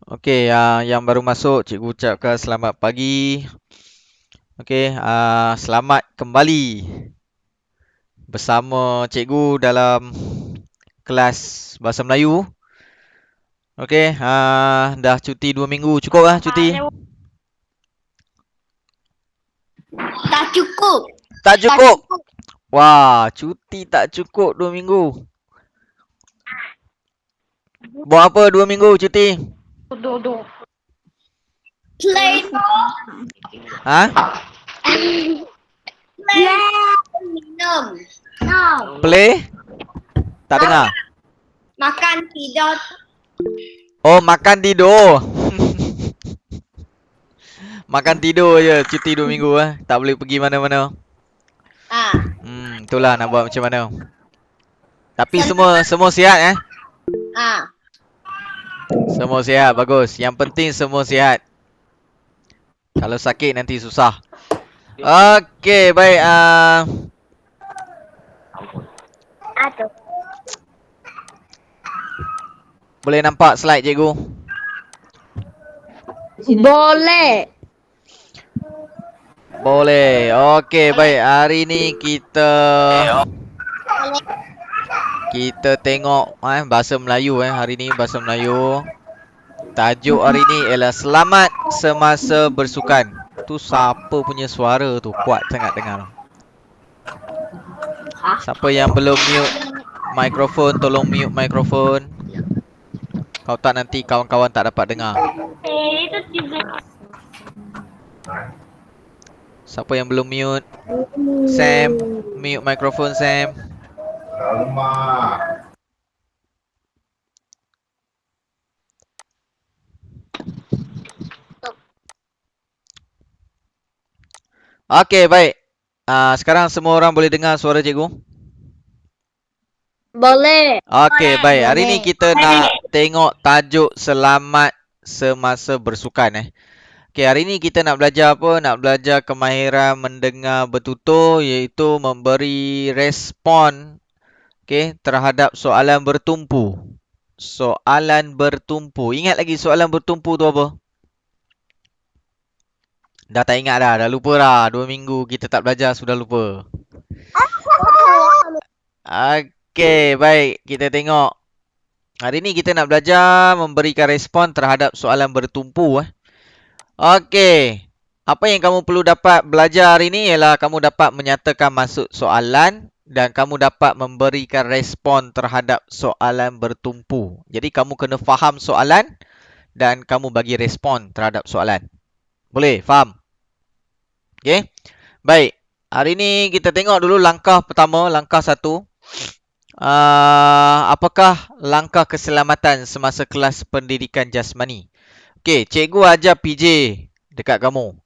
Okey, yang baru masuk, cikgu ucapkan selamat pagi. Okey, selamat kembali bersama cikgu dalam kelas Bahasa Melayu. Okey, dah cuti 2 minggu. Cukup lah cuti? Tak cukup. Tak cukup? Wah, cuti tak cukup 2 minggu. Buat apa 2 minggu cuti? Play. Ha? Play. Minum. Play? Tak dengar. Makan tidur. Oh, makan tidur. Makan tidur je cuti 2 minggu tak boleh pergi mana-mana. Itulah nak buat macam mana. Tapi semua sihat Semua sihat, bagus. Yang penting semua sihat. Kalau sakit nanti susah. Okey, baik. Boleh nampak slide cikgu? Boleh. Boleh. Okey, baik. Hari ni kita tengok bahasa Melayu hari ni bahasa Melayu. Tajuk hari ni ialah selamat semasa bersukan. Tu siapa punya suara tu? Kuat sangat dengar. Siapa yang belum mute mikrofon, tolong mute mikrofon. Kalau tak nanti kawan-kawan tak dapat dengar. Siapa yang belum mute? Sam, mute mikrofon Sam. Okey, baik. Sekarang semua orang boleh dengar suara cikgu? Boleh. Okey, baik. Hari ni kita nak tengok tajuk selamat semasa bersukan Okey, hari ni kita nak belajar apa? Nak belajar kemahiran mendengar bertutur, iaitu memberi respon terhadap soalan bertumpu. Soalan bertumpu. Ingat lagi soalan bertumpu tu apa? Dah tak ingat dah lupa dah. 2 minggu kita tak belajar, sudah lupa. Okey, baik. Kita tengok. Hari ni kita nak belajar memberikan respon terhadap soalan bertumpu Okey. Apa yang kamu perlu dapat belajar hari ni ialah kamu dapat menyatakan maksud soalan dan kamu dapat memberikan respon terhadap soalan bertumpu. Jadi kamu kena faham soalan dan kamu bagi respon terhadap soalan. Boleh? Faham? Okey. Baik. Hari ni kita tengok dulu langkah pertama, langkah 1. Apakah langkah keselamatan semasa kelas pendidikan jasmani? Okey, cikgu ajar PJ dekat kamu.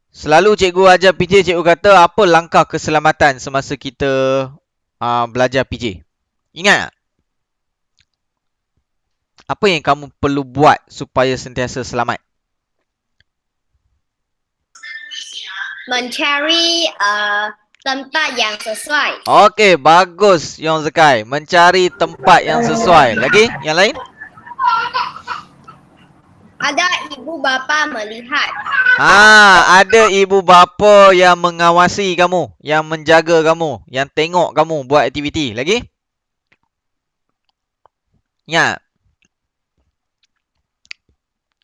Selalu cikgu ajar PJ, cikgu kata apa langkah keselamatan semasa kita belajar PJ? Ingat tak? Apa yang kamu perlu buat supaya sentiasa selamat? Mencari tempat yang sesuai. Okey, bagus Yong Zekai. Mencari tempat yang sesuai. Lagi? Yang lain? Ada ibu bapa melihat. Ada ibu bapa yang mengawasi kamu, yang menjaga kamu, yang tengok kamu buat aktiviti. Lagi? Ingat?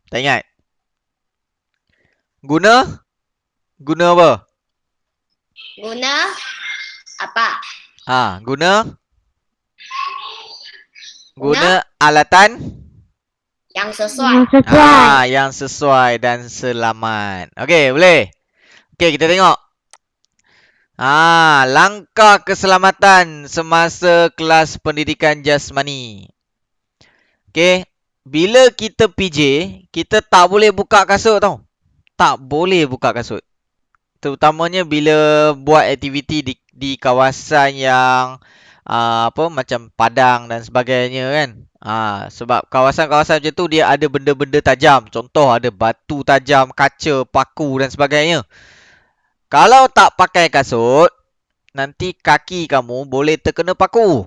Tak ingat? Guna apa? Guna apa? Guna alatan yang sesuai. Yang sesuai dan selamat. Okey, boleh. Okey, kita tengok. Langkah keselamatan semasa kelas pendidikan jasmani. Okey, bila kita PJ, kita tak boleh buka kasut tau. Tak boleh buka kasut. Terutamanya bila buat aktiviti di kawasan yang macam padang dan sebagainya kan. Sebab kawasan-kawasan macam tu dia ada benda-benda tajam. Contoh ada batu tajam, kaca, paku dan sebagainya. Kalau tak pakai kasut, nanti kaki kamu boleh terkena paku.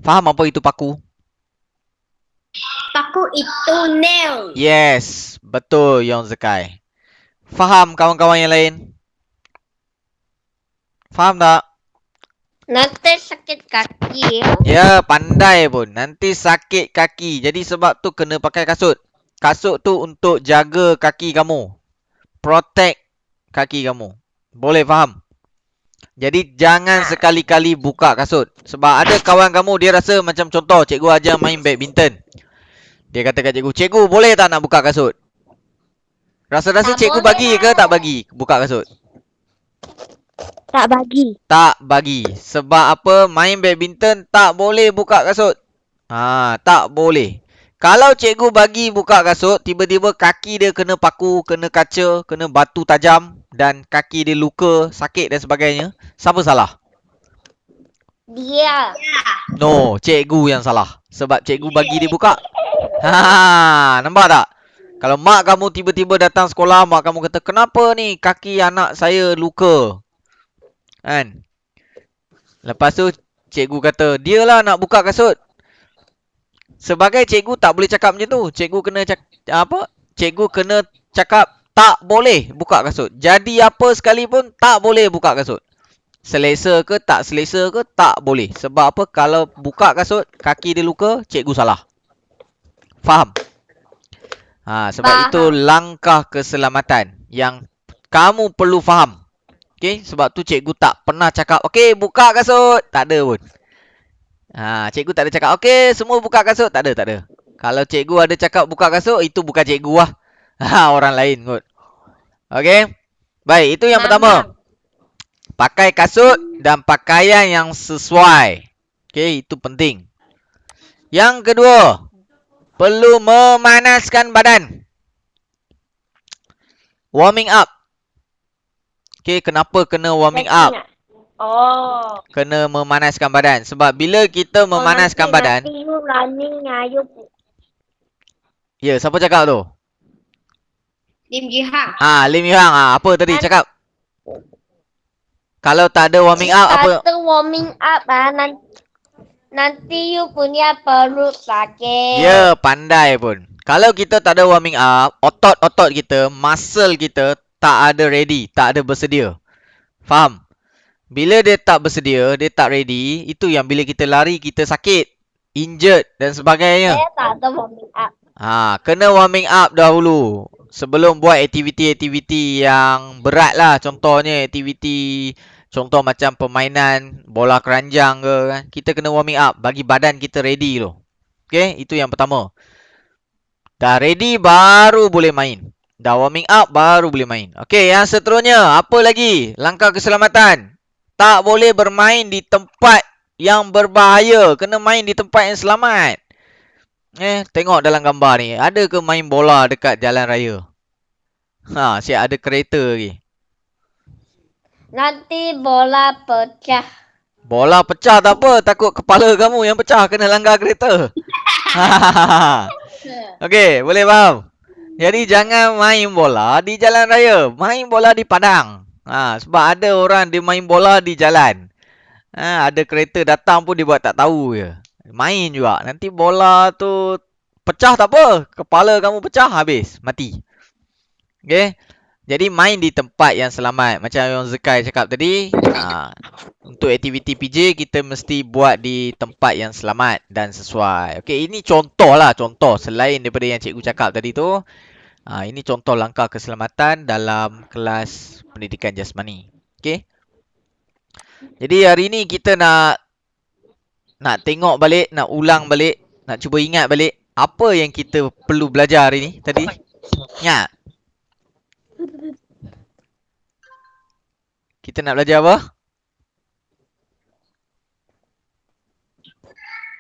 Faham apa itu paku? Paku itu nail. Yes, betul Yong Zekai. Faham kawan-kawan yang lain? Faham tak? Nanti sakit kaki. Ya, pandai pun. Nanti sakit kaki. Jadi sebab tu kena pakai kasut. Kasut tu untuk jaga kaki kamu. Protect kaki kamu. Boleh faham? Jadi jangan sekali-kali buka kasut. Sebab ada kawan kamu dia rasa macam contoh cikgu ajar main badminton. Dia kata kat cikgu, "Cikgu boleh tak nak buka kasut?" Rasa-rasa Tak cikgu boleh bagi lah. ke tak bagi buka kasut? Tak bagi. Tak bagi. Sebab apa? Main badminton tak boleh buka kasut. Tak boleh. Kalau cikgu bagi buka kasut, tiba-tiba kaki dia kena paku, kena kaca, kena batu tajam dan kaki dia luka, sakit dan sebagainya, siapa salah? Dia. No, cikgu yang salah. Sebab cikgu bagi dia buka. Nampak tak? Kalau mak kamu tiba-tiba datang sekolah, mak kamu kata, "Kenapa ni kaki anak saya luka?" Kan? Lepas tu cikgu kata, "Dialah nak buka kasut." Sebagai cikgu tak boleh cakap macam tu. Cikgu kena Cikgu kena cakap tak boleh buka kasut. Jadi apa sekalipun tak boleh buka kasut. Selesa ke tak selesa ke tak boleh. Sebab apa? Kalau buka kasut kaki dia luka, cikgu salah. Faham? Sebab Faham. itu langkah keselamatan yang kamu perlu faham. Okey, sebab tu cikgu tak pernah cakap, "Okey, buka kasut." Tak ada pun. Cikgu tak ada cakap, "Okey, semua buka kasut." Tak ada, tak ada. Kalau cikgu ada cakap buka kasut, itu bukan cikgu lah. Orang lain kot. Okey. Baik, itu yang pertama. Pakai kasut dan pakaian yang sesuai. Okey, itu penting. Yang kedua, perlu memanaskan badan. Warming up. Okey, kenapa kena warming up? Oh. Kena memanaskan badan. Sebab bila kita memanaskan badan... Nanti you running, you. Ya, siapa cakap tu? Lim Ji Hang. Lim Yu Hang. Apa tadi cakap? Kalau tak ada warming up, apa? Satu warming up nanti you punya perut sakit. Ya, pandai pun. Kalau kita tak ada warming up, otot-otot kita, muscle kita tak ada ready, tak ada bersedia. Faham? Bila dia tak bersedia, dia tak ready, itu yang bila kita lari, kita sakit, injured dan sebagainya. Saya tak ada warming up. Kena warming up dahulu. Sebelum buat aktiviti-aktiviti yang berat lah. Contohnya aktiviti, contoh macam permainan bola keranjang ke kan. Kita kena warming up, bagi badan kita ready tu. Okay, itu yang pertama. Dah ready baru boleh main. Dah warming up baru boleh main. Okay, yang seterusnya. Apa lagi? Langkah keselamatan. Tak boleh bermain di tempat yang berbahaya. Kena main di tempat yang selamat. Tengok dalam gambar ni. Ada ke main bola dekat jalan raya? Siap ada kereta lagi. Nanti bola pecah. Bola pecah tak apa. Takut kepala kamu yang pecah kena langgar kereta. Okey, boleh faham? Jadi jangan main bola di jalan raya. Main bola di padang. Sebab ada orang dia main bola di jalan. Ada kereta datang pun dia buat tak tahu je. Main juga. Nanti bola tu pecah tak apa. Kepala kamu pecah, habis. Mati. Okay. Jadi main di tempat yang selamat. Macam yang Zekai cakap tadi. Untuk aktiviti PJ, kita mesti buat di tempat yang selamat dan sesuai. Okay, ini contoh lah. Contoh. Selain daripada yang cikgu cakap tadi tu. Ini contoh langkah keselamatan dalam kelas pendidikan jasmani. Okay. Jadi hari ni kita nak tengok balik, nak ulang balik, nak cuba ingat balik apa yang kita perlu belajar hari ni tadi. Ingat? Kita nak belajar apa?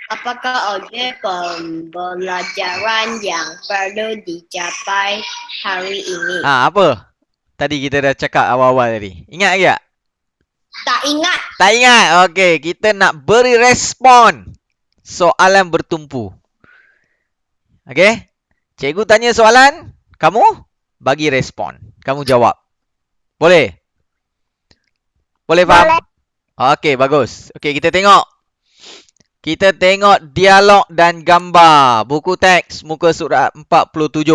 Apakah objek pembelajaran yang perlu dicapai hari ini? Apa? Tadi kita dah cakap awal-awal tadi. Ingat lagi tak? Tak ingat. Tak ingat? Okey, kita nak beri respon soalan bertumpu. Okey? Cikgu tanya soalan, kamu bagi respon. Kamu jawab. Boleh? Boleh faham? Boleh. Okey, bagus. Okey, kita tengok. Kita tengok dialog dan gambar. Buku teks muka surat 47.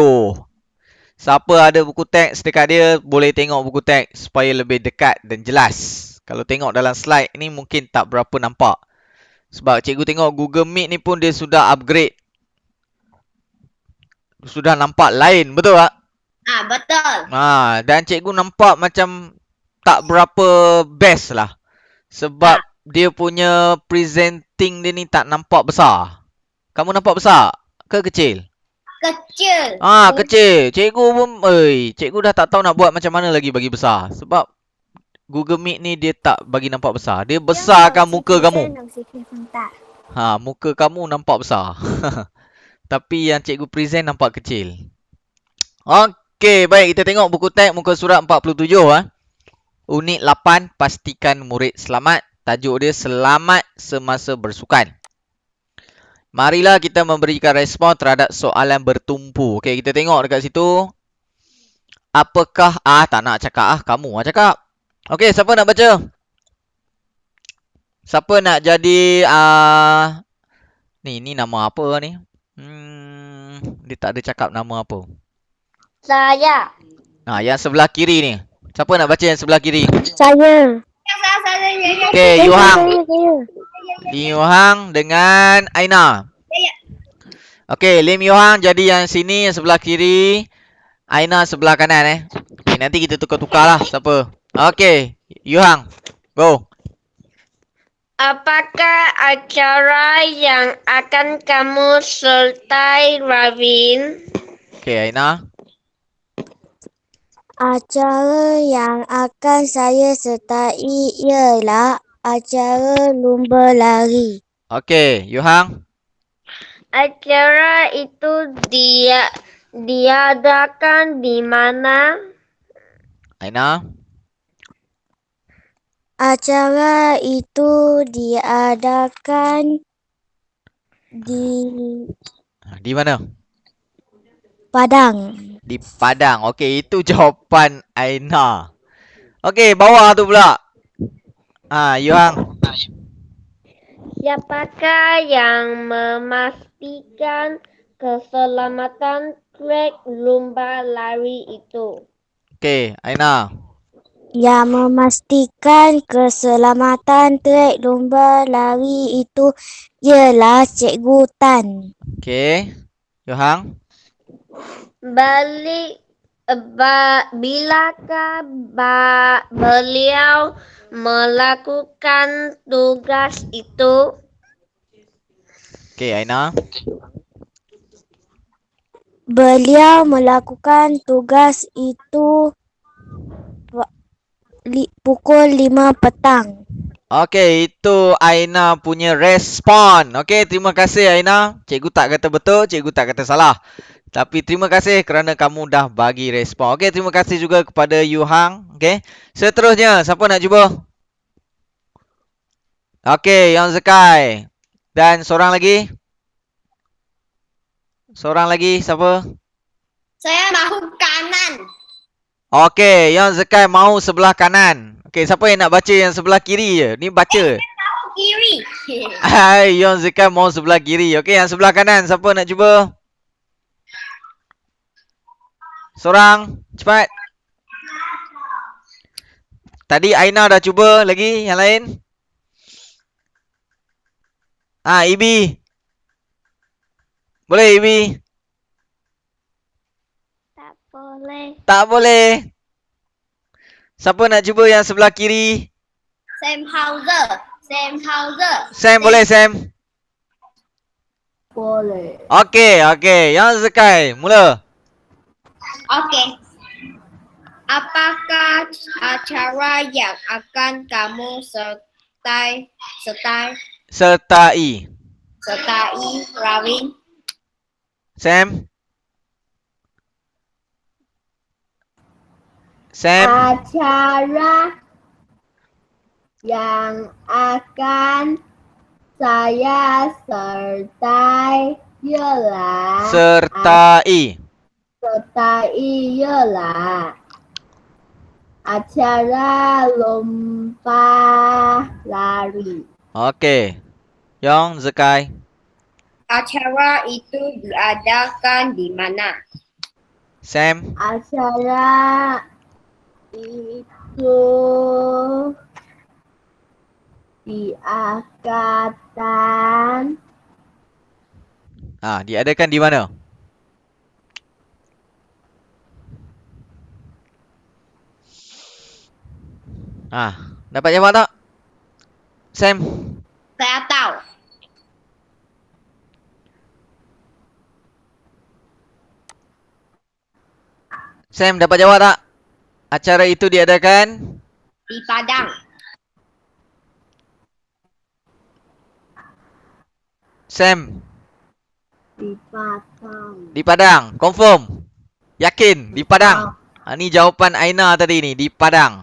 Siapa ada buku teks dekat dia, boleh tengok buku teks supaya lebih dekat dan jelas. Kalau tengok dalam slide ni mungkin tak berapa nampak. Sebab cikgu tengok Google Meet ni pun dia sudah upgrade. Sudah nampak lain, betul tak? Betul. Dan cikgu nampak macam tak berapa best lah. Sebab dia punya presenting dia ni tak nampak besar. Kamu nampak besar ke kecil? Kecil. Kecil. Cikgu pun, cikgu dah tak tahu nak buat macam mana lagi bagi besar. Sebab Google Meet ni dia tak bagi nampak besar. Dia besarkan muka kamu. Muka kamu nampak besar. Tapi yang cikgu present nampak kecil. Okey, baik. Kita tengok buku teks muka surat 47. Unit 8, pastikan murid selamat. Tajuk dia selamat semasa bersukan. Marilah kita memberikan respon terhadap soalan bertumpu. Okey, kita tengok dekat situ. Apakah, tak nak cakap kamu cakap. Okey, siapa nak baca? Siapa nak jadi, ni nama apa ni? Dia tak ada cakap nama apa. Saya. Yang sebelah kiri ni. Siapa nak baca yang sebelah kiri? Saya. Okey, Lim Yohang dengan Aina. Okey, Lim Yohang jadi yang sini, yang sebelah kiri. Aina sebelah kanan Okay, nanti kita tukar-tukar lah siapa. Okey, Yohang, go. Apakah acara yang akan kamu sertai, Ravin? Okey, Aina. Acara yang akan saya sertai ialah acara lumba lari. Okey, Yohang. Acara itu diadakan di mana? Aina. Acara itu diadakan Di mana? Padang. Di Padang. Okey, itu jawapan Aina. Okey, bawah tu pula. Yohang. Siapakah yang memastikan keselamatan trek lumba lari itu? Okey, Aina. Yang memastikan keselamatan trek lumba lari itu ialah Cikgu Tan. Okey, Yohang. Bilakah beliau melakukan tugas itu? Okey, Aina. Beliau melakukan tugas itu pukul 5 petang. Okey, itu Aina punya respon. Okey, terima kasih Aina. Cikgu tak kata betul, cikgu tak kata salah. Tapi terima kasih kerana kamu dah bagi respon. Okey, terima kasih juga kepada Yuhang. Okey, seterusnya siapa nak cuba? Okey, Yang Zekai. Dan seorang lagi? Seorang lagi siapa? Saya mahu kanan. Okey, Yang Zekai mahu sebelah kanan. Okey, siapa yang nak baca yang sebelah kiri je? Ni baca. Kiri. Hai, Yang Zekai mahu sebelah kiri. Okey, yang sebelah kanan siapa nak cuba? Seorang, cepat. Tadi Aina dah cuba, lagi yang lain? Ibi. Boleh Ibi? Tak boleh. Tak boleh. Siapa nak cuba yang sebelah kiri? Sam Hauser. Sam boleh Sam? Boleh. Okey, Yang Zekai, mula. Okey. Apakah acara yang akan kamu sertai Ravin? Sam? Acara yang akan saya sertai ialah acara lomba lari. Okey. Yong Zekai. Acara itu diadakan di mana? Sam. Acara itu diadakan Diadakan di mana? Dapat jawab tak? Sam. saya tahu. Sam dapat jawab tak? Acara itu diadakan Di Padang. Sam. Di Padang. Di Padang. Confirm. Yakin di Padang. Ni jawapan Aina tadi ni, di Padang.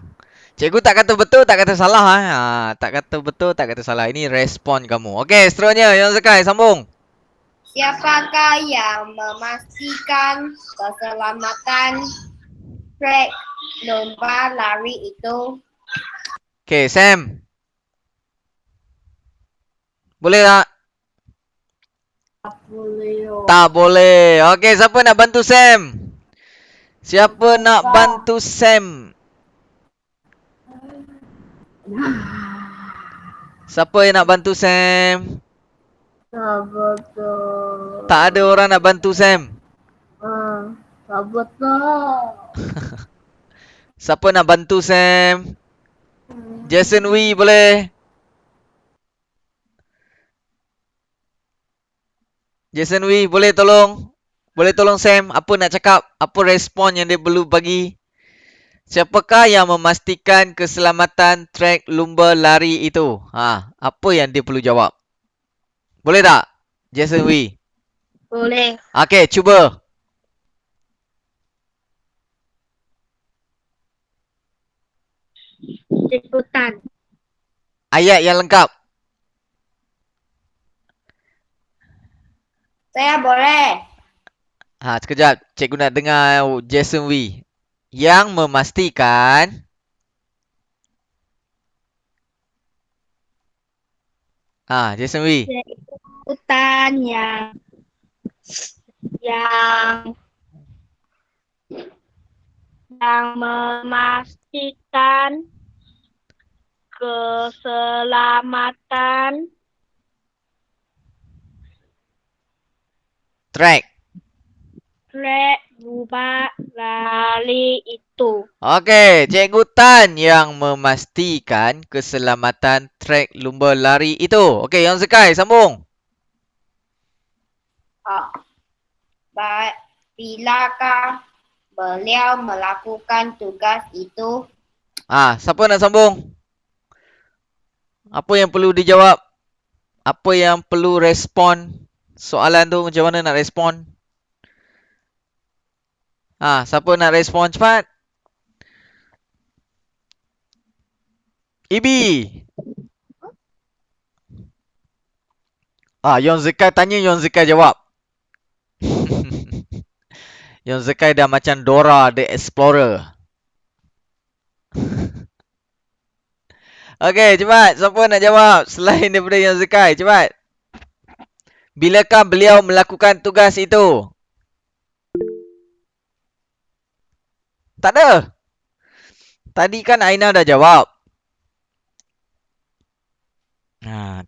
Cikgu tak kata betul, tak kata salah. Tak kata betul, tak kata salah. Ini respon kamu. Okey, seterusnya Yong Zekai sambung. Siapakah yang memastikan keselamatan trek lomba lari itu? Okey, Sam. Boleh tak? Tak boleh. Okey, siapa nak bantu Sam? Siapa nak bantu Sam? Siapa yang nak bantu Sam? Tak betul. Tak ada orang nak bantu Sam. Tak betul. Siapa nak bantu Sam? Jason Wee boleh? Jason Wee boleh tolong? Boleh tolong Sam? Apa nak cakap? Apa respon yang dia perlu bagi? Siapakah yang memastikan keselamatan trek lumba lari itu? Apa yang dia perlu jawab? Boleh tak? Jason Wee. Boleh. Okey, cuba. Ikutan. Ayat yang lengkap. Saya boleh. Sekejap. Cikgu nak dengar Jason Wee. Yang memastikan Jason Wee. Ikutan yang memastikan keselamatan Trek lumba lari itu. Okey, Cikgu Tan yang memastikan keselamatan trek lumba lari itu. Okey, Yang Zekai sambung. Bilakah beliau melakukan tugas itu? Siapa nak sambung? Apa yang perlu dijawab? Apa yang perlu respon? Soalan tu macam mana nak respon? Siapa nak respon cepat? Ibi. Yon Zekai tanya, Yon Zekai jawab. Yon Zekai dah macam Dora the Explorer. Okey, cepat. Siapa nak jawab selain daripada Yon Zekai? Cepat. Bilakah beliau melakukan tugas itu? Tak ada. Tadi kan Aina dah jawab.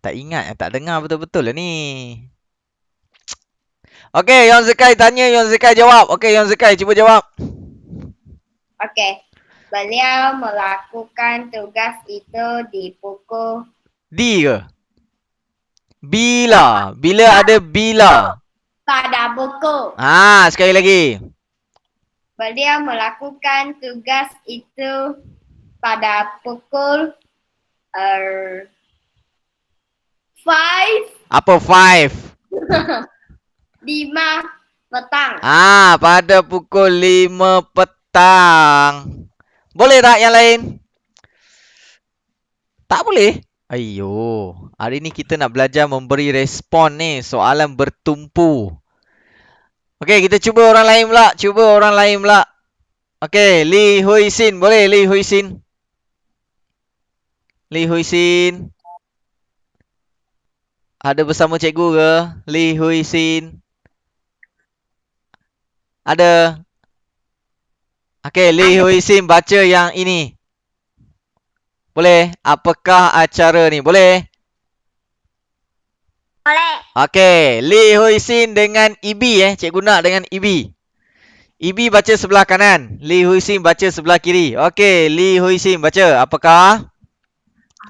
Tak ingat, tak dengar betul-betul lah ni. Okey, Yon Zekai tanya, Yon Zekai jawab. Okey, Yon Zekai cuba jawab. Okey. Beliau melakukan tugas itu di pukul D ke? Bila. Bila ada bila. pada pukul. Sekali lagi. Beliau melakukan tugas itu pada pukul 5. Apa 5? 5 petang. Pada pukul 5 petang. Boleh tak yang lain? Tak boleh? Ayyo. Hari ni kita nak belajar memberi respon ni. Soalan bertumpu. Okey, kita cuba orang lain pula. Okey, Li Hui Sin. Boleh Li Hui Sin? Ada bersama cikgu ke? Li Hui Sin. Ada. Okey, Li Hui Sin baca yang ini. Boleh? Apakah acara ni? Boleh? Boleh. Okey, Li Hui Sin dengan Ibi cikgu nak dengan Ibi. Ibi baca sebelah kanan, Li Hui Sin baca sebelah kiri. Okey, Li Hui Sin baca. Apakah?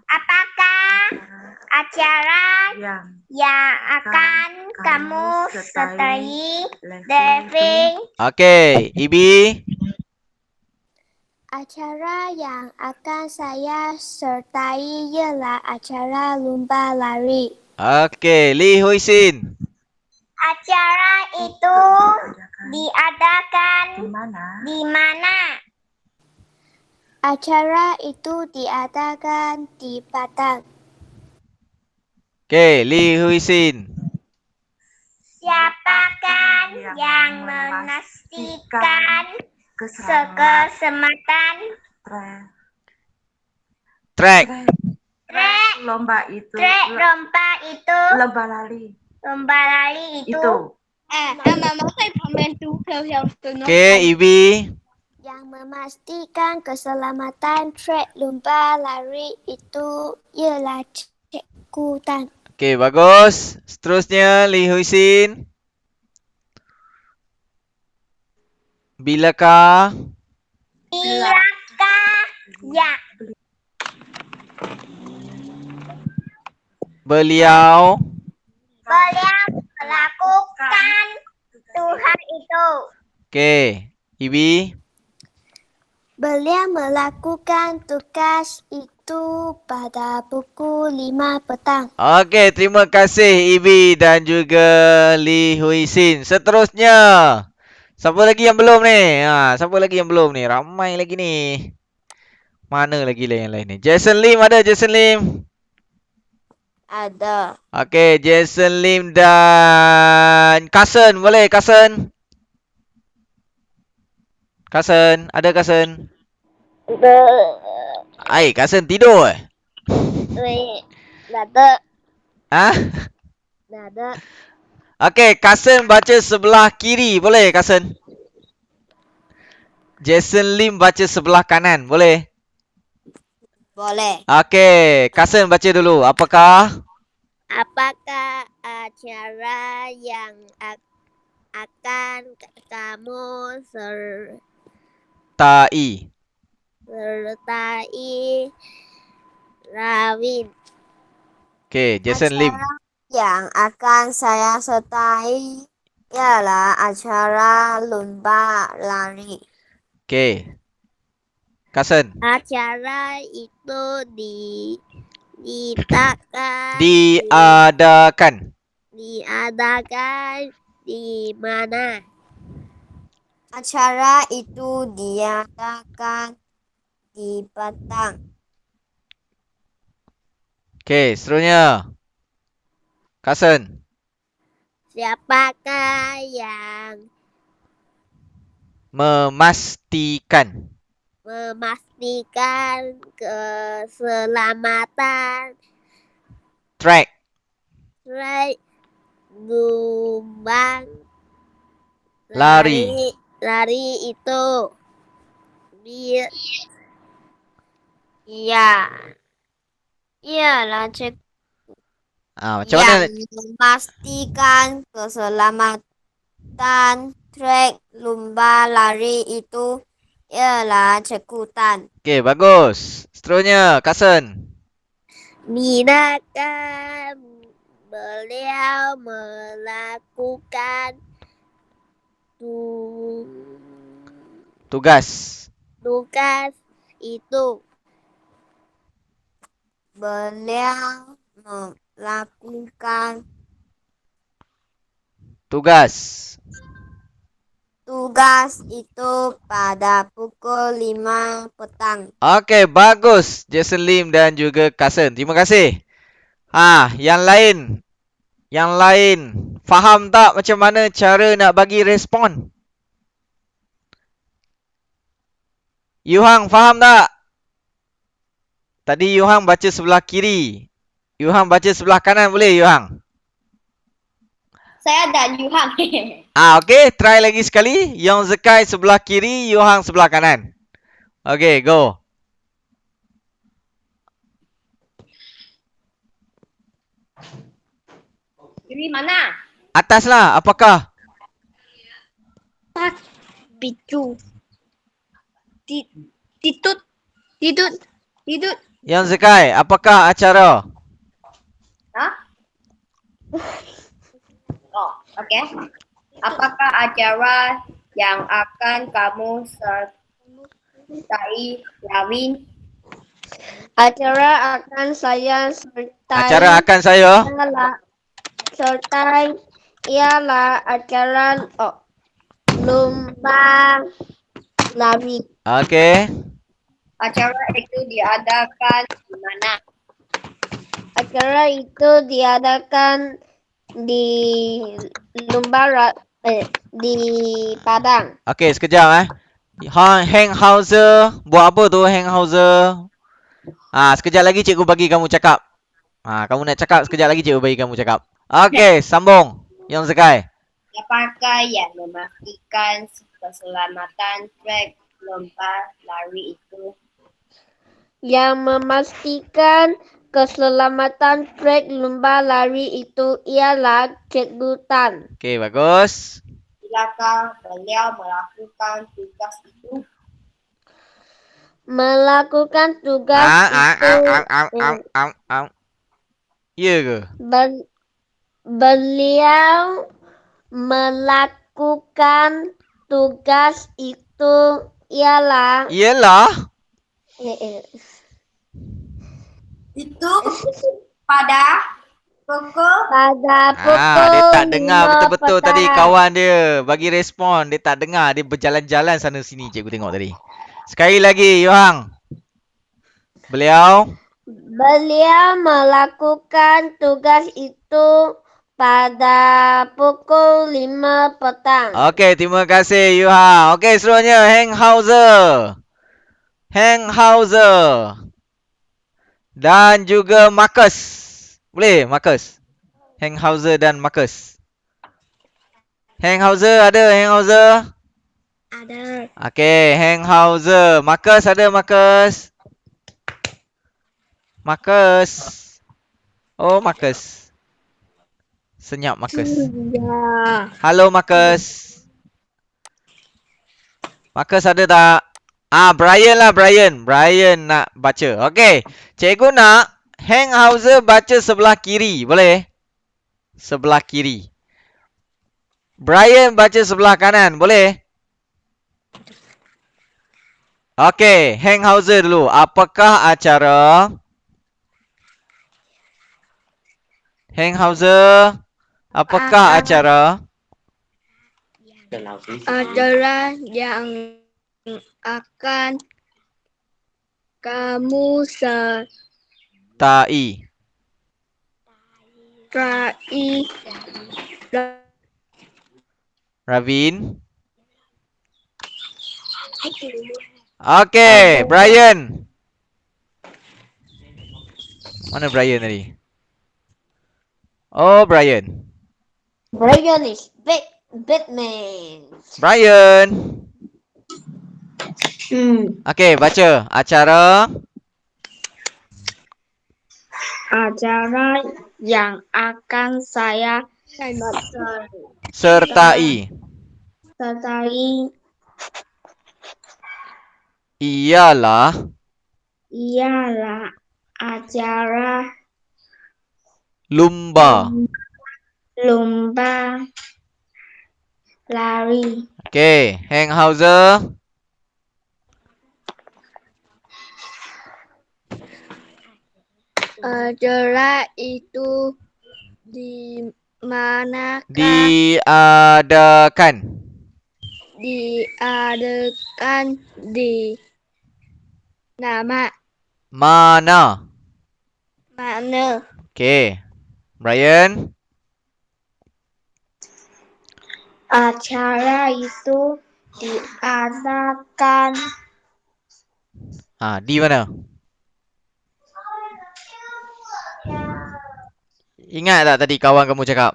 Apakah acara yang akan kamu sertai Devin? Okey, Ibi. Acara yang akan saya sertai ialah acara lumba lari. Okey, Li Hui Sin. Acara itu diadakan di mana? Acara itu diadakan di Padang. Okey, Li Hui Sin. Siapakah yang memastikan keselamatan Track. trek lomba itu lomba lari itu? Mama saya pembantu yang Okey, Ibi. Yang memastikan keselamatan trek lumba lari itu ialah Cikgu Tan. Okey, bagus. Seterusnya, Li Hui Sin. Bilakah? Bilakah yang Beliau. melakukan Tuhan itu? Okey, Ibi. Beliau melakukan tugas itu pada pukul 5 petang. Okey, terima kasih Ibi dan juga Li Hui Sin. Seterusnya. Siapa lagi yang belum ni? Siapa lagi yang belum ni? Ramai lagi ni. Mana lagi yang lain ni? Jason Lim ada? Jason Lim? Ada. Okey, Jason Lim dan Kasen. Boleh Kasen? Kasen, ada Kasen? Kasen tidur Dah ada. Ah? Dah ada. Okey, Kasen baca sebelah kiri. Boleh Kasen? Jason Lim baca sebelah kanan. Boleh? Boleh. Okey, Kasen baca dulu. Apakah? Apakah acara yang akan kamu Tai. sertai Rawin? Okey, Jason Lim. Yang akan saya sertai ialah acara lumba lari. Okey. Kasen. Acara itu diadakan Diadakan. di mana? Acara itu diadakan di Padang. Okey, seterusnya. Kasen. Siapakah yang Memastikan. memastikan keselamatan Track. trek lumba Lari. itu? Dia Ialah Cikgu Macam mana? memastikan keselamatan trek lumba lari itu ialah Cikgu Tan. Okey, bagus. Seterusnya, Kasen. Binatang beliau melakukan Tugas. tugas itu? Beliau melakukan Tugas. tugas itu pada pukul 5 petang. Okey, bagus. Jason Lim dan juga Kasen. Terima kasih. Yang lain. Yang lain. Faham tak macam mana cara nak bagi respon? Yuhang, faham tak? Tadi Yuhang baca sebelah kiri. Yuhang baca sebelah kanan boleh Yuhang? Saya dan Yuhang. Okey, try lagi sekali. Yong Zekai sebelah kiri, Yohang sebelah kanan. Okey, go. Kiri mana? Atas lah, apakah? Picu. Titut. Titut. Titut. Yong Zekai, apakah acara? Hah? Oh, oke. Apakah acara yang akan kamu sertai, Rawin? Acara akan saya sertai. Acara akan saya. Ialah acara lomba lari. Okey. Acara itu diadakan di mana? Acara itu diadakan di di Padang. Okey, sekejap Hang Hauser, buat apa tu Hang Hauser? Sekejap lagi cikgu bagi kamu cakap. Kamu nak cakap, sekejap lagi cikgu bagi kamu cakap. Okey, sambung. Yong Zekai. Apakah yang memastikan keselamatan trek lomba lari itu? Yang memastikan keselamatan trek lomba lari itu ialah Cikgu Tan. Okey, bagus. Bilakah beliau melakukan tugas itu? Melakukan tugas itu. Ya ke? Beliau melakukan tugas itu ialah Iyalah. Itu pada pukul Dia tak dengar 5 betul-betul petang. tadi kawan dia bagi respon. Dia tak dengar. Dia berjalan-jalan sana sini cikgu tengok tadi. Sekali lagi, Yohang. Beliau melakukan tugas itu pada pukul 5 petang. Okey, terima kasih Yohang. Okey, seterusnya Hang Hauser. Hang Hauser. Dan juga Marcus. Boleh, Marcus? Hang Hauser dan Marcus. Hang Hauser ada, Hang Hauser? Ada. Okey, Hang Hauser. Marcus ada, Marcus? Marcus. Oh, Marcus. Senyap Marcus. Ya. Halo Marcus. Marcus ada tak? Brian lah, Brian. Brian nak baca. Okey. Cikgu nak Hang Hauser baca sebelah kiri. Boleh? Sebelah kiri. Brian baca sebelah kanan. Boleh? Okey. Hang Hauser dulu. Apakah acara? Hang Hauser. Apakah acara? Acara yang akan kamu Tai. Ravin. Okey, Brian. Mana Brian tadi? Oh, Brian. Brian is Batman. Brian. Okey, baca. Acara yang akan saya sertai ialah acara lumba. lomba lari. Okey, Hang Hauser. Acara itu di manakah Diadakan. diadakan di nama Mana? mana? Okey. Brian. Acara itu diadakan Di mana? Ingat tak tadi kawan kamu cakap?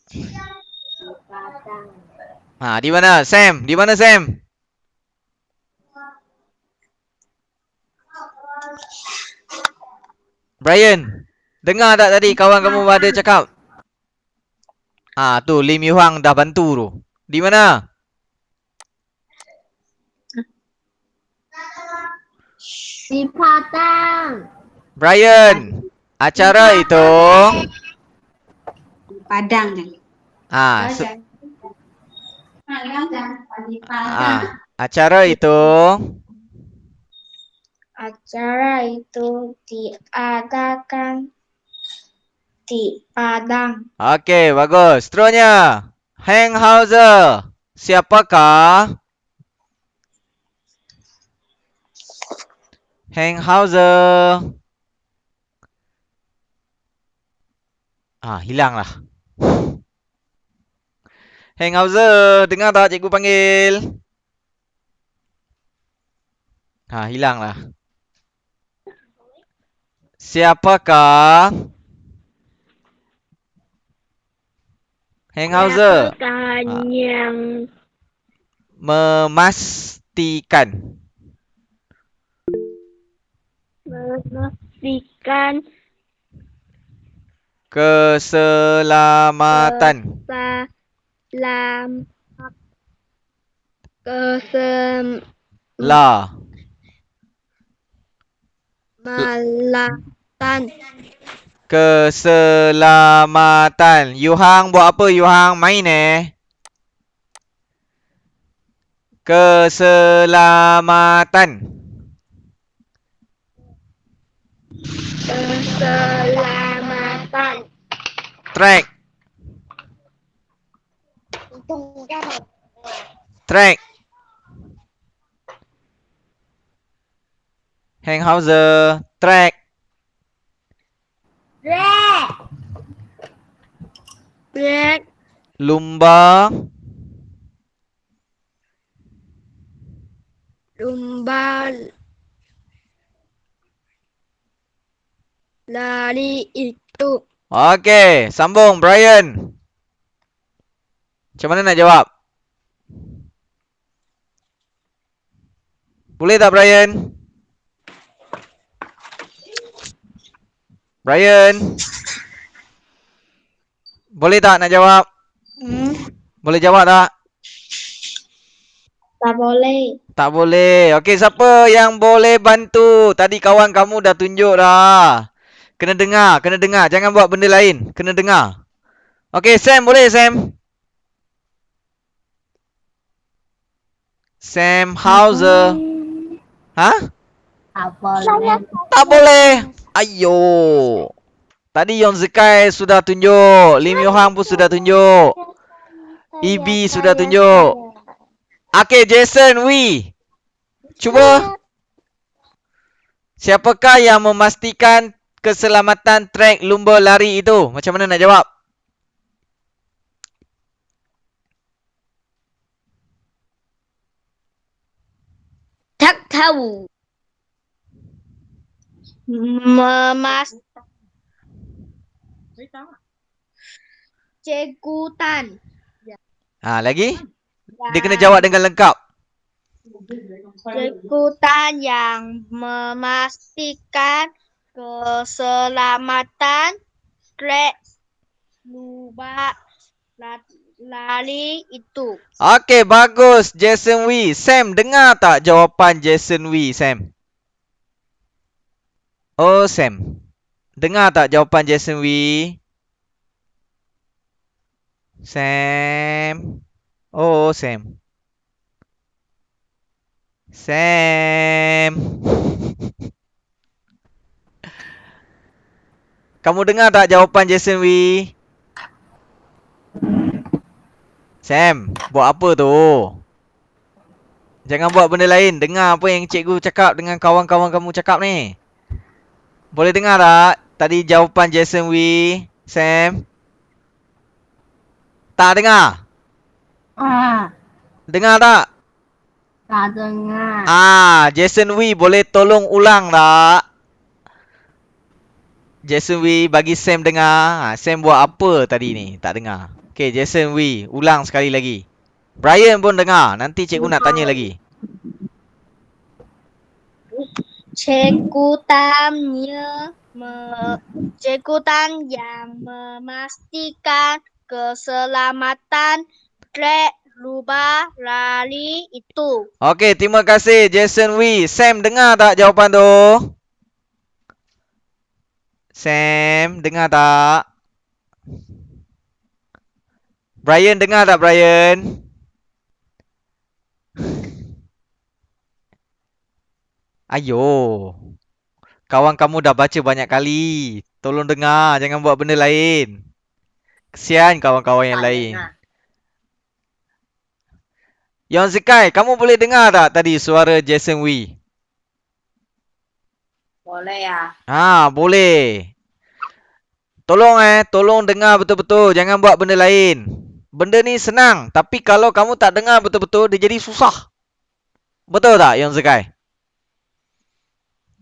Di Padang. Ha, di mana? Sam, di mana Sam? Brian, dengar tak tadi kawan kamu ada cakap? Ah, tu Lim Yu Hang dah bantu tu. Di mana? Di Padang. Brian, acara itu Di Padang kan. ah, Di Padang. acara itu Acara itu diadakan di Padang. okey, bagus. Seterusnya, Hang Hauser. Siapakah Hang Hauser? Ah, hilanglah. Hang Hauser, dengar tak cikgu panggil? Ha, hilanglah. Siapakah Hang Hauser? Siapakah yang Memastikan memastikan keselamatan keselamatan keselamatan la keselamatan. Yuhang buat apa Yuhang? Main Keselamatan. keselamatan Track. Track. Hang Hauser. Track. Black Lumba. lumba lari itu Okey, sambung Brian. Macam mana nak jawab? Boleh tak Brian? Brian? Boleh tak nak jawab? Boleh jawab tak? Tak boleh. Tak boleh. Okey, siapa yang boleh bantu? Tadi kawan kamu dah tunjuk dah. Kena dengar, kena dengar. Jangan buat benda lain. Kena dengar. Okey, Sam boleh Sam? Sam Hauser. Ha? Tak boleh. Tak boleh. Ayo. Tadi Yon Zekai sudah tunjuk. Lim Yu Hang pun sudah tunjuk. Ibi sudah tunjuk. Okey, Jason Wee. Cuba. Siapakah yang memastikan keselamatan trek lumba lari itu? Macam mana nak jawab? tak tahu cekutan Ha, lagi? Dia kena jawab dengan lengkap. cekutan yang memastikan keselamatan trek lumba lari itu. Okey, bagus Jason Wee. Sam, dengar tak jawapan Jason Wee, Sam? Oh, Sam. Dengar tak jawapan Jason Wee? Sam. Oh, Sam. Sam. Kamu dengar tak jawapan Jason Wee? Sam, buat apa tu? Jangan buat benda lain. Dengar apa yang cikgu cakap dengan kawan-kawan kamu cakap ni. Boleh dengar tak tadi jawapan Jason Wee? Sam? Tak dengar? Dengar tak? Tak dengar. Jason Wee boleh tolong ulang tak? Jason Wee bagi Sam dengar. Sam buat apa tadi ni? Tak dengar. Okay, Jason Wee. Ulang sekali lagi. Brian pun dengar. Nanti cikgu nak tanya lagi. Cikgu yang memastikan keselamatan trek lubang lari itu. Okay, terima kasih Jason Wee. Sam dengar tak jawapan tu? Sam, dengar tak? Brian dengar tak Brian? Ayo. Kawan kamu dah baca banyak kali. Tolong dengar, jangan buat benda lain. Kesian kawan-kawan yang lain. Yon Zikai, kamu boleh dengar tak tadi suara Jason Wee? Boleh ya. Ha, boleh. Tolong dengar betul-betul. Jangan buat benda lain. Benda ni senang. Tapi kalau kamu tak dengar betul-betul, dia jadi susah. Betul tak, Yon Zikai?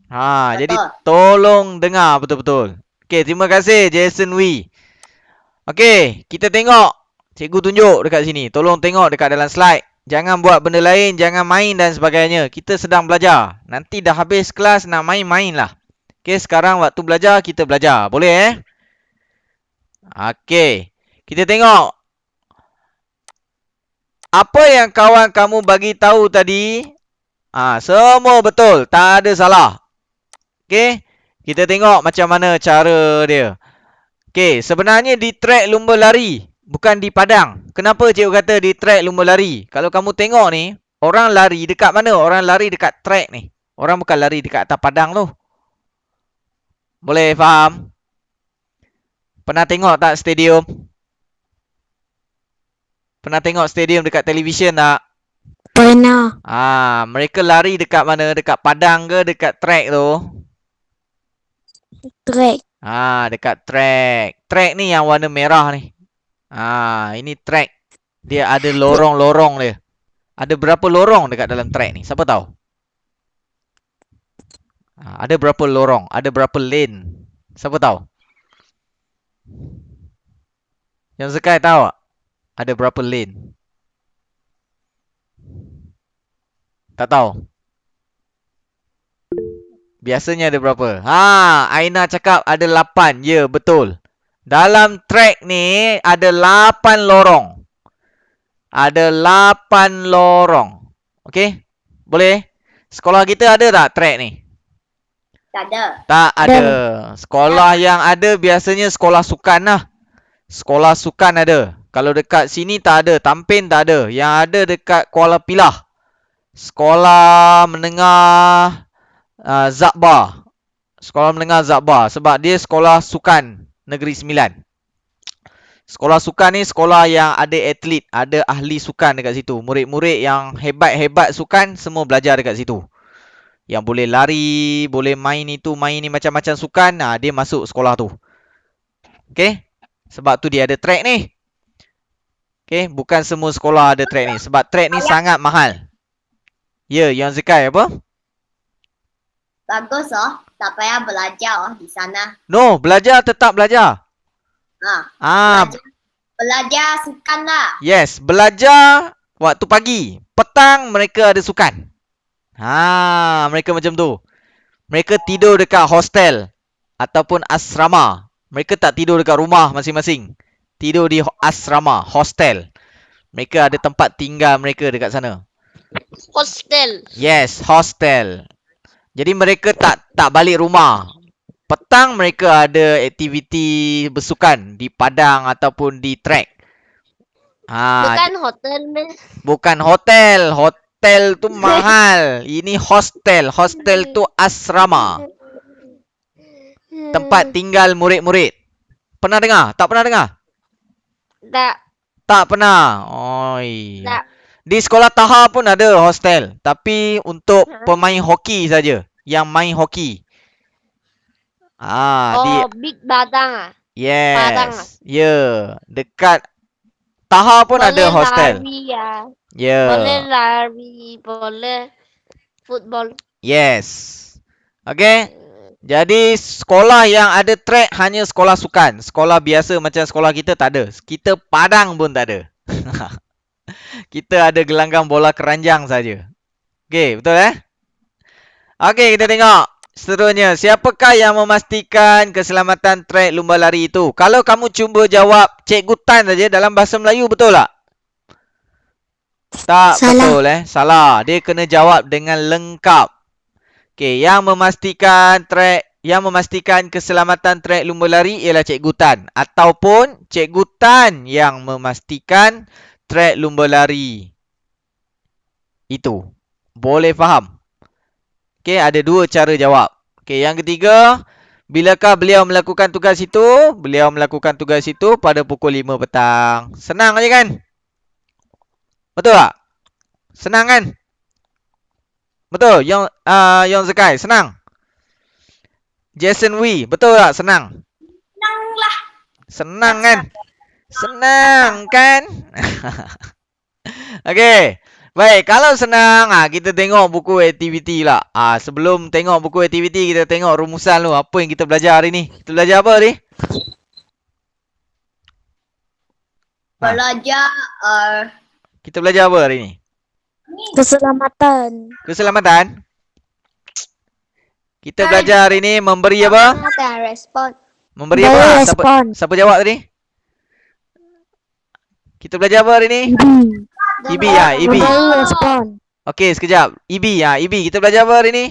Ha, Betul. jadi tolong dengar betul-betul. Okey, terima kasih Jason Wee. Okey, kita tengok. Cikgu tunjuk dekat sini. Tolong tengok dekat dalam slide. Jangan buat benda lain, jangan main dan sebagainya. Kita sedang belajar. Nanti dah habis kelas nak main-main lah. Okey, sekarang waktu belajar, kita belajar. Boleh Okey. Kita tengok. Apa yang kawan kamu bagi tahu tadi? Semua betul. Tak ada salah. Okey. Kita tengok macam mana cara dia. Okey, sebenarnya di trek lumba lari, bukan di padang. Kenapa cikgu kata di trek lumba lari? Kalau kamu tengok ni, orang lari dekat mana? Orang lari dekat trek ni. Orang bukan lari dekat atas padang tu. Boleh faham? Pernah tengok tak stadium? Pernah tengok stadium dekat televisyen tak? Pernah. Mereka lari dekat mana? Dekat padang ke dekat trek tu? Trek. Dekat trek. Trek ni yang warna merah ni. Ini trek. Dia ada lorong-lorong dia. Ada berapa lorong dekat dalam trek ni? Siapa tahu? Ada berapa lorong? Ada berapa lane? Siapa tahu? Yang Zekai tahu tak? Ada berapa lane? Tak tahu? Biasanya ada berapa? Aina cakap ada 8. Ya, betul. Dalam trek ni ada 8 lorong. Ada 8 lorong. Okey? Boleh? Sekolah kita ada tak trek ni? Tak ada. Tak ada. Sekolah yang ada biasanya sekolah sukan lah. Sekolah sukan ada. Kalau dekat sini tak ada. Tampin tak ada. Yang ada dekat Kuala Pilah. Sekolah menengah Zakbar. Sekolah menengah Zakbar. Sebab dia sekolah sukan Negeri Sembilan. Sekolah sukan ni sekolah yang ada atlet. Ada ahli sukan dekat situ. Murid-murid yang hebat-hebat sukan semua belajar dekat situ. Yang boleh lari, boleh main itu, main ni macam-macam sukan. Dia masuk sekolah tu. Okay? Sebab tu dia ada track ni. Okay? Bukan semua sekolah ada track ni. Sebab track ni sangat mahal. Ya, yang Zekai apa? Bagus tak payah belajar di sana. No, belajar tetap belajar. Belajar sukan lah. Yes, belajar waktu pagi. Petang mereka ada sukan. Mereka macam tu. Mereka tidur dekat hostel ataupun asrama. Mereka tak tidur dekat rumah masing-masing. Tidur di asrama, hostel. Mereka ada tempat tinggal mereka dekat sana. Hostel. Yes, hostel. Jadi mereka tak balik rumah. Petang mereka ada aktiviti bersukan di padang ataupun di trek. Bukan hotel meh. Bukan hotel. Hotel tu mahal. Ini hostel. Hostel tu asrama. Tempat tinggal murid-murid. Pernah dengar? Tak pernah dengar? Tak. Tak pernah. Tak. Di sekolah Taha pun ada hostel. Tapi untuk pemain hoki saja. Yang main hoki. Big Badang Yes. Padang. Dekat Taha pun boleh ada hostel. Lari ya. Ya. Boleh lari, boleh football. Yes. Okay. Jadi sekolah yang ada track hanya sekolah sukan. Sekolah biasa macam sekolah kita tak ada. Kita Padang pun tak ada. Kita ada gelanggang bola keranjang saja. Okey, betul Okey, kita tengok. Seterusnya, siapakah yang memastikan keselamatan trek lumba lari itu? Kalau kamu cuba jawab Cikgu Tan saja dalam bahasa Melayu, betul tak? Tak Salah. betul Salah. Dia kena jawab dengan lengkap. Okey, yang memastikan keselamatan trek lumba lari ialah Cikgu Tan ataupun Cikgu Tan yang memastikan trek lumba lari itu. Boleh faham? Okey, ada dua cara jawab. Okey, yang ketiga, bilakah beliau melakukan tugas itu? Beliau melakukan tugas itu pada pukul 5 petang. Senang aja kan? Betul tak? Senang kan? Betul. Yang Zekai, senang. Jason Wee, betul tak? Senang. Senanglah. Senang kan? Senang kan? Okey. Baik, kalau senang, kita tengok buku aktiviti lah. Sebelum tengok buku aktiviti, kita tengok rumusan dulu. Apa yang kita belajar hari ni? Kita belajar apa hari? Belajar Kita belajar apa hari ni? Keselamatan. Keselamatan. Kita belajar hari ni memberi apa? Dan respon. Memberi apa? Siapa jawab tadi? Kita belajar apa hari ni? EB EB. Respon. Okey, sekejap. EB kita belajar apa hari ni?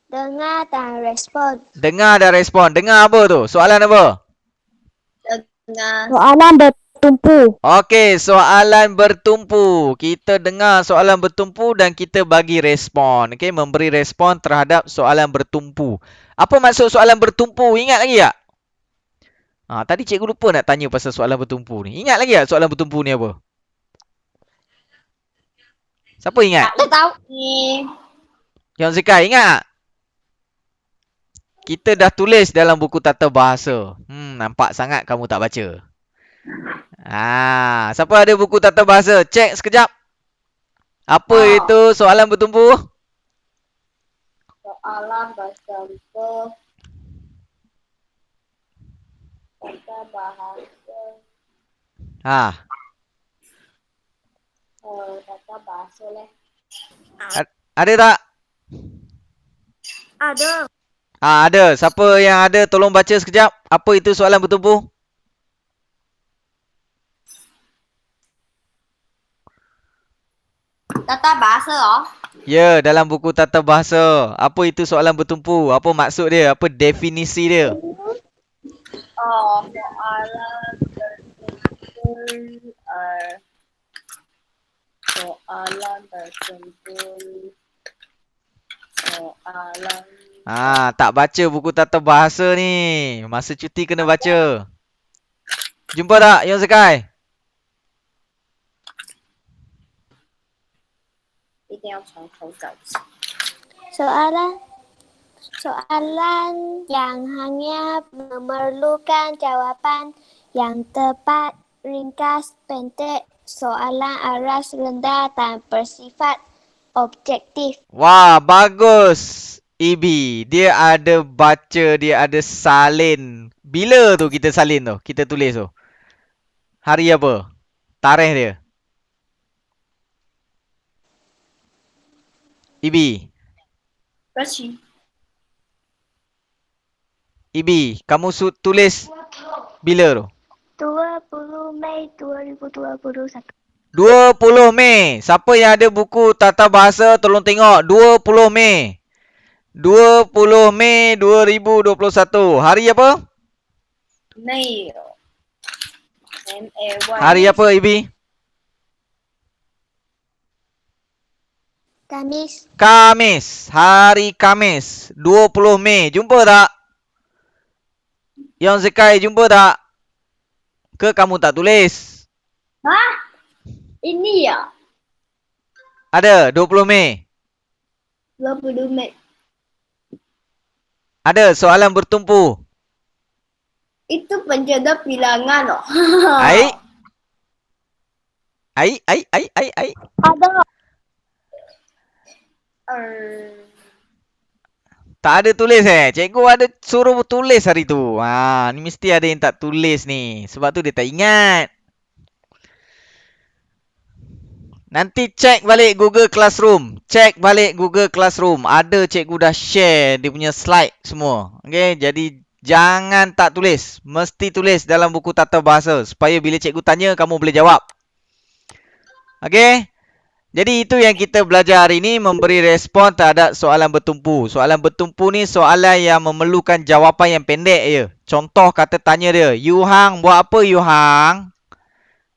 Dengar dan respon. Dengar dan respon. Dengar apa tu? Soalan apa? dengan Soalan bertumpu. Okey, soalan bertumpu. Kita dengar soalan bertumpu dan kita bagi respon. Okey, memberi respon terhadap soalan bertumpu. Apa maksud soalan bertumpu? Ingat lagi tak? Tadi cikgu lupa nak tanya pasal soalan bertumpu ni. Ingat lagi tak soalan bertumpu ni apa? Siapa ingat? Tak tahu. ni Yang Zekai ingat tak? Kita dah tulis dalam buku tata bahasa. Nampak sangat kamu tak baca. Siapa ada buku tata bahasa? Cek sekejap. Apa itu soalan bertumpu? soalan bertumpu tata bahasa tata bahasa leh. Ada tak? Ada. Ada. Siapa yang ada tolong baca sekejap. Apa itu soalan bertumpu? Tata bahasa Ya, dalam buku tata bahasa. Apa itu soalan bertumpu? Apa maksud dia? Apa definisi dia? soalan bertumpu soalan bertumpu soalan Tak baca buku tata bahasa ni. Masa cuti kena baca. Jumpa tak Yon Zekai? Soalan yang hanya memerlukan jawapan yang tepat, ringkas, pendek, soalan aras rendah dan bersifat objektif. Wah, bagus. Ibi, dia ada baca, dia ada salin. Bila tu kita salin tu? Kita tulis tu. Hari apa? Tarikh dia. Ibi. Ibi, kamu tulis bila tu? 20 Mei 2021. 20 Mei. Siapa yang ada buku tata bahasa tolong tengok. 20 Mei. 20 Mei 2021. Hari apa? Mei M-A-Y Hari apa, Ibi? Kamis. Kamis. Hari Kamis. 20 Mei. Jumpa tak? Yang Zekai jumpa tak? Ke kamu tak tulis? ini ya Ada 20 Mei. 20 Mei Ada soalan bertumpu. itu penjaga bilangan Ai. Ada. Tak ada tulis Cikgu ada suruh tulis hari tu. Ha, ni mesti ada yang tak tulis ni. Sebab tu dia tak ingat. Nanti cek balik Google Classroom. Cek balik Google Classroom. Ada cikgu dah share dia punya slide semua. Okay, jadi jangan tak tulis. Mesti tulis dalam buku tata bahasa. Supaya bila cikgu tanya, kamu boleh jawab. Okay. Jadi itu yang kita belajar hari ini, memberi respon terhadap soalan bertumpu. Soalan bertumpu ni soalan yang memerlukan jawapan yang pendek je. Contoh kata tanya dia, "You Hang buat apa you Hang?"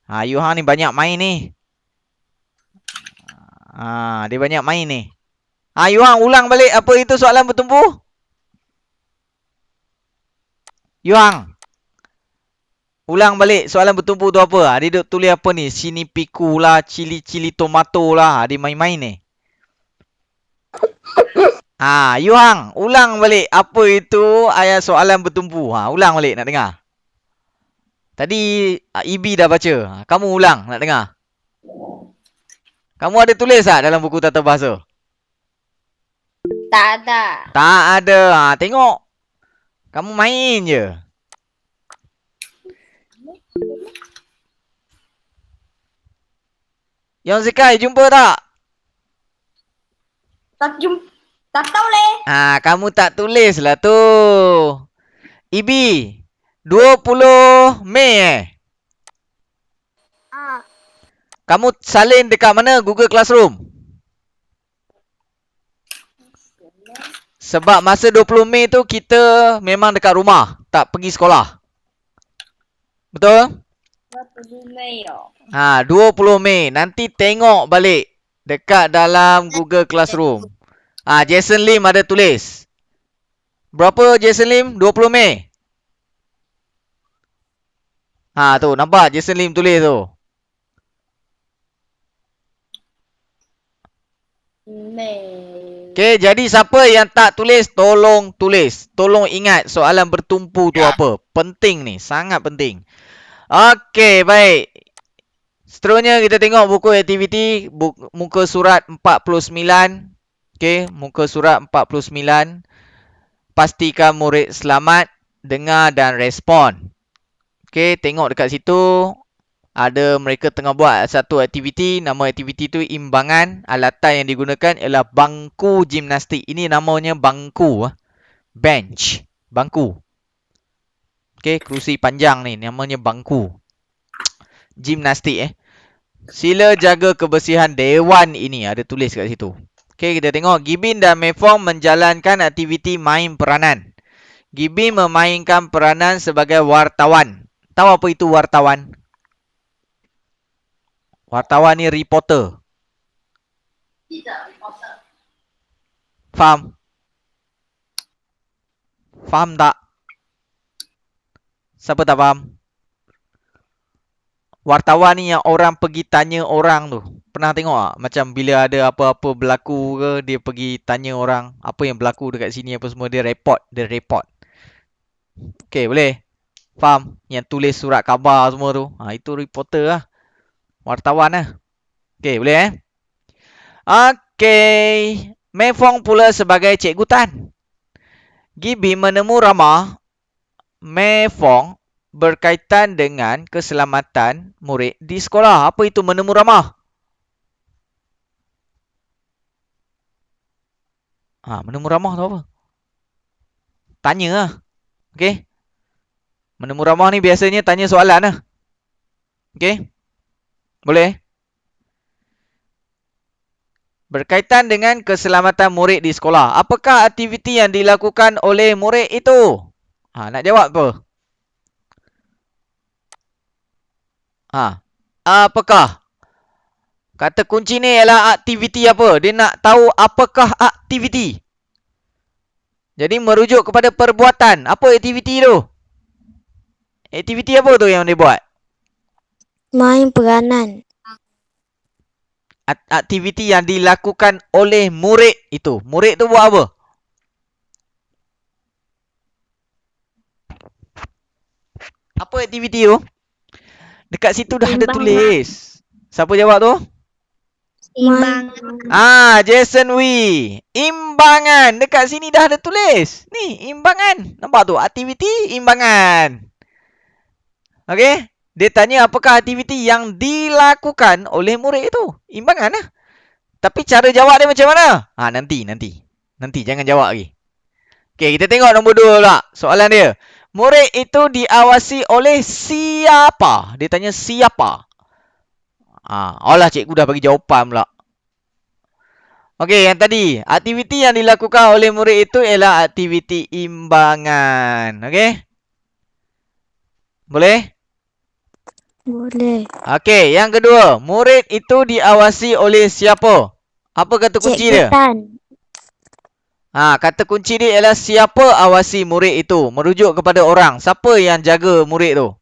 Ha, you Hang ni banyak main ni. Ha, dia banyak main ni. Ha, you Hang ulang balik apa itu soalan bertumpu? You Hang. Ulang balik soalan bertumpu tu apa? Ha, dia duk tulis apa ni? Sini piku lah, cili-cili tomato lah. Ha, dia main-main ni. Ah, you Hang, ulang balik apa itu ayat soalan bertumpu. Ha, ulang balik nak dengar. Tadi Ibi dah baca. Ha, kamu ulang nak dengar. Kamu ada tulis tak dalam buku tata bahasa? Tak ada. Tak ada. Ha, tengok. Kamu main je. Yang Zekai jumpa tak? Tak tahu leh. Ha, kamu tak tulis lah tu. Ibi, 20 Mei Ah, Kamu salin dekat mana Google Classroom? Sebab masa 20 Mei tu kita memang dekat rumah. Tak pergi sekolah. Betul? 20 Mei yo. Ha, 20 Mei. Nanti tengok balik dekat dalam Google Classroom. Ah, Jason Lim ada tulis. Berapa Jason Lim? 20 Mei. Ha, tu nampak Jason Lim tulis tu. Mei. Okey, jadi siapa yang tak tulis tolong tulis. Tolong ingat soalan bertumpu tu apa. Penting ni, sangat penting. Okey, baik. Seterusnya kita tengok buku aktiviti muka surat 49. Okey, muka surat 49. Pastikan murid selamat, dengar dan respon. Okey, tengok dekat situ. Ada mereka tengah buat satu aktiviti. Nama aktiviti tu imbangan. Alatan yang digunakan ialah bangku gimnastik. Ini namanya bangku. Bench. Bangku. Okey, kerusi panjang ni. Namanya bangku. Gimnastik Sila jaga kebersihan dewan ini. Ada tulis kat situ. Okey, kita tengok. Gibin dan Mefong menjalankan aktiviti main peranan. Gibin memainkan peranan sebagai wartawan. Tahu apa itu wartawan? Wartawan ni reporter. Faham? Faham tak? Siapa tak faham? Wartawan ni yang orang pergi tanya orang tu. Pernah tengok tak? Macam bila ada apa-apa berlaku ke, dia pergi tanya orang apa yang berlaku dekat sini apa semua. Dia report. Okey, boleh? Faham? Yang tulis surat khabar semua tu. Ha, itu reporter lah. Wartawan lah. Okey, boleh Okey. Mefong pula sebagai cikgu Tan. Gibi menemu ramah Mefong berkaitan dengan keselamatan murid di sekolah. Apa itu menemu ramah? Ha, menemu ramah tu apa? Tanya lah. Okey. Menemu ramah ni biasanya tanya soalan lah. Okey. Boleh? Berkaitan dengan keselamatan murid di sekolah. Apakah aktiviti yang dilakukan oleh murid itu? Ha, nak jawab apa? Ha, apakah? Kata kunci ni ialah aktiviti apa? Dia nak tahu apakah aktiviti. Jadi merujuk kepada perbuatan. Apa aktiviti tu? Aktiviti apa tu yang dia buat? main peranan. Aktiviti yang dilakukan oleh murid itu. Murid tu buat apa? Apa aktiviti tu? Dekat situ dah ada tulis. Siapa jawab tu? Main. Jason Wee. Imbangan. Dekat sini dah ada tulis. Ni, imbangan. Nampak tu? Aktiviti imbangan. Okey. Dia tanya apakah aktiviti yang dilakukan oleh murid itu. Imbangan lah. Tapi cara jawab dia macam mana? Nanti. Nanti, jangan jawab lagi. Okey, kita tengok nombor 2 pula. Soalan dia. Murid itu diawasi oleh siapa? Dia tanya siapa? Alah, cikgu dah bagi jawapan pula. Okey, yang tadi. Aktiviti yang dilakukan oleh murid itu ialah aktiviti imbangan. Okey? Boleh? Boleh. Okey, yang kedua. Murid itu diawasi oleh siapa? Apa kata kunci dia? Cikgu Tan. Kata kunci dia ialah siapa awasi murid itu. Merujuk kepada orang. Siapa yang jaga murid tu?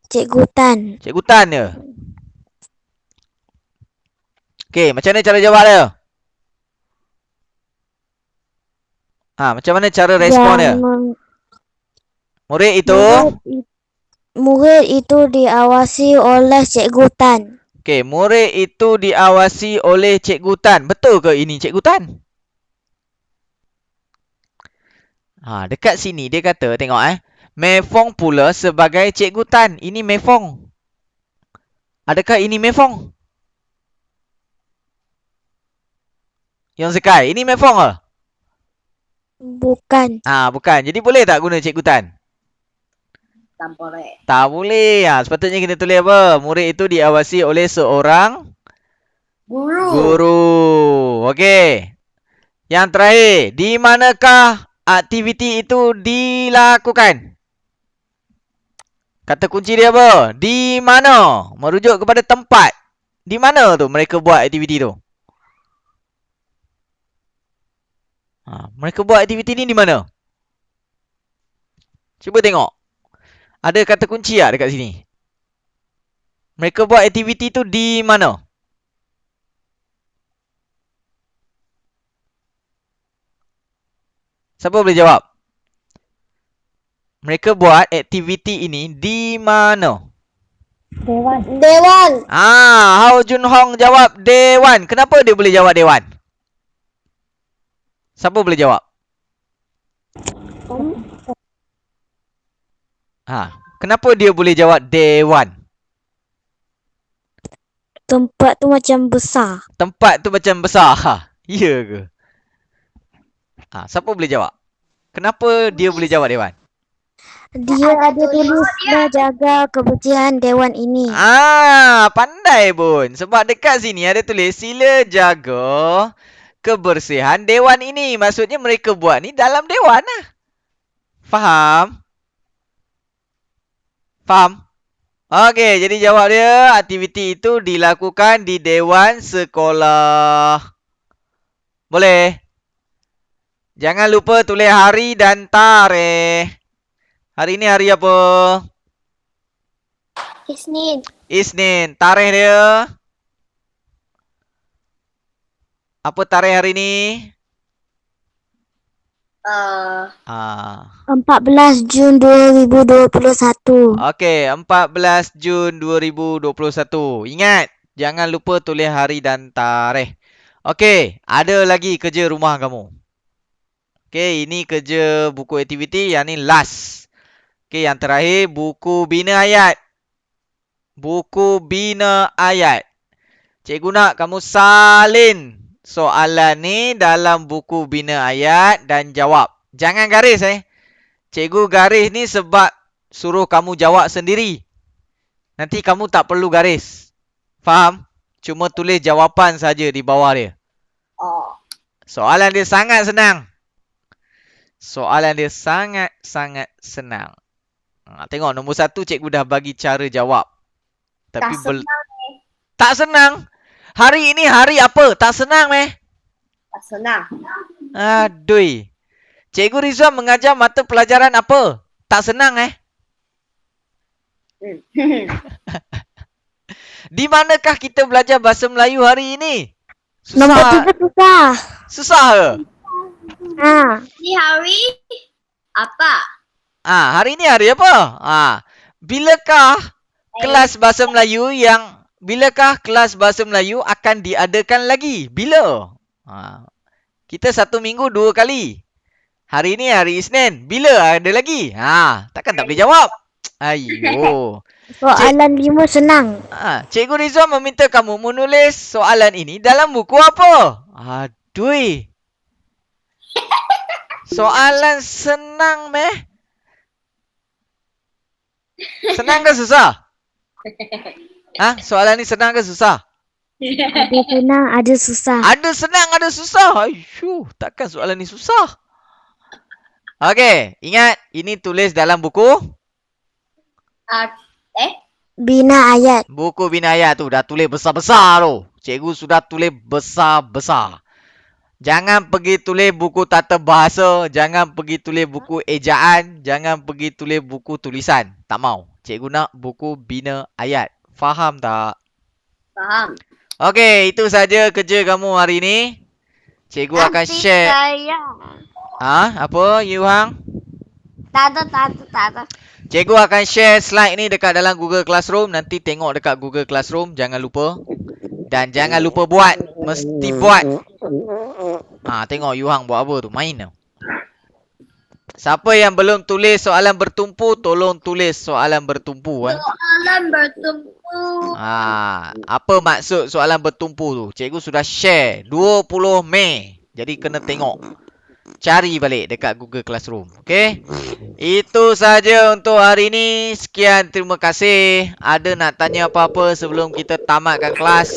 Cikgu Tan. Cikgu Tan dia. Okey, macam mana cara jawab dia? Macam mana cara respon dia? Murid itu? Murid itu diawasi oleh Cikgu Tan. Okey, murid itu diawasi oleh Cikgu Tan. Betul ke ini Cikgu Tan? Dekat sini dia kata, tengok Mei Fong pula sebagai Cikgu Tan. Ini Mei Fong. Adakah ini Mei Fong? Yang Zekai, ini Mei Fong ke? Bukan. Bukan. Jadi boleh tak guna Cikgu Tan? Tak boleh. Tak boleh. Sepatutnya kita tulis apa? Murid itu diawasi oleh seorang guru. Okey. Yang terakhir, di manakah aktiviti itu dilakukan? Kata kunci dia apa? Di mana? Merujuk kepada tempat. Di mana tu mereka buat aktiviti tu? Mereka buat aktiviti ni di mana? Cuba tengok. Ada kata kunci tak dekat sini? Mereka buat aktiviti tu di mana? Siapa boleh jawab? Mereka buat aktiviti ini di mana? Dewan. Hao Jun Hong jawab Dewan. Kenapa dia boleh jawab Dewan? Siapa boleh jawab? Kenapa dia boleh jawab Dewan? Tempat tu macam besar. Tempat tu macam besar. Ya ke? Siapa boleh jawab? Kenapa dia boleh jawab Dewan? Dia ada tulis jaga kebersihan Dewan ini. Pandai pun. Sebab dekat sini ada tulis sila jaga kebersihan Dewan ini. Maksudnya mereka buat ni dalam Dewan lah. Faham? Faham? Okey, jadi jawab dia, aktiviti itu dilakukan di Dewan Sekolah. Boleh? Jangan lupa tulis hari dan tarikh. Hari ni hari apa? Isnin. Isnin. Tarikh dia? Apa tarikh hari ni? 14 Jun 2021. Okey, 14 Jun 2021. Ingat, jangan lupa tulis hari dan tarikh. Okey, ada lagi kerja rumah kamu. Okey, ini kerja buku aktiviti, yang ni last. Okey, yang terakhir buku bina ayat. Buku bina ayat. Cikgu nak kamu salin soalan ni dalam buku bina ayat dan jawab. Jangan garis Cikgu garis ni sebab suruh kamu jawab sendiri. Nanti kamu tak perlu garis. Faham? Cuma tulis jawapan saja di bawah dia. Soalan dia sangat senang. Soalan dia sangat-sangat senang. Tengok nombor 1 cikgu dah bagi cara jawab. Tapi tak senang. Hari ini hari apa? Tak senang Tak senang. Aduh. Cikgu Rizwan mengajar mata pelajaran apa? Tak senang Di manakah kita belajar bahasa Melayu hari ini? Nombor 3 susah. Susah ke? Ini hari apa? Hari ni hari apa? Bilakah kelas bahasa Melayu yang bilakah kelas bahasa Melayu akan diadakan lagi? Bila? Kita 1 minggu 2 kali. Hari ni hari Isnin. Bila ada lagi? Takkan tak boleh jawab. Ayuh. Soalan 5 senang. Cikgu Rizwan meminta kamu menulis soalan ini dalam buku apa? Aduh. Soalan senang meh. Senang ke susah? Soalan ni senang ke susah? Ada senang, ada susah. Ada senang, ada susah. Ayuh, takkan soalan ni susah. Okey, ingat ini tulis dalam buku? Bina ayat. Buku bina ayat tu dah tulis besar-besar tu. Cikgu sudah tulis besar-besar. Jangan pergi tulis buku tata bahasa. Jangan pergi tulis buku ejaan. Jangan pergi tulis buku tulisan. Tak mau. Cikgu nak buku bina ayat. Faham tak? Faham. Okey, itu saja kerja kamu hari ni. Cikgu akan share. Saya. Apa, Yuhang? Tak ada. Cikgu akan share slide ni dekat dalam Google Classroom. Nanti tengok dekat Google Classroom. Jangan lupa. Dan jangan lupa buat. Mesti buat. Tengok Yuhang buat apa tu. Main tu. Siapa yang belum tulis soalan bertumpu, tolong tulis soalan bertumpu. Soalan bertumpu. Apa maksud soalan bertumpu tu? Cikgu sudah share 20 Mei. Jadi kena tengok. Cari balik dekat Google Classroom. Okey? Itu saja untuk hari ni. Sekian, terima kasih. Ada nak tanya apa-apa sebelum kita tamatkan kelas?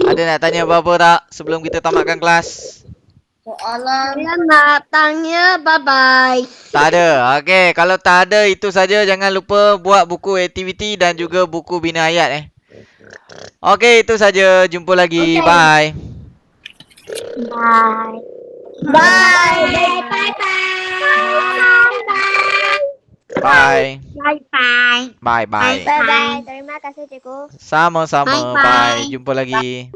Ada nak tanya apa-apa tak sebelum kita tamatkan kelas? Soalan. Saya nak tanya bye-bye. Tak ada. Okey, kalau tak ada itu saja. Jangan lupa buat buku aktiviti dan juga buku bina ayat Okey, itu saja. Jumpa lagi. Okay. Bye. Bye. Bye. Bye. Bye-bye. Bye bye. Bye-bye. Terima kasih, Cikgu. Sama-sama. Bye-bye. Bye. Jumpa lagi.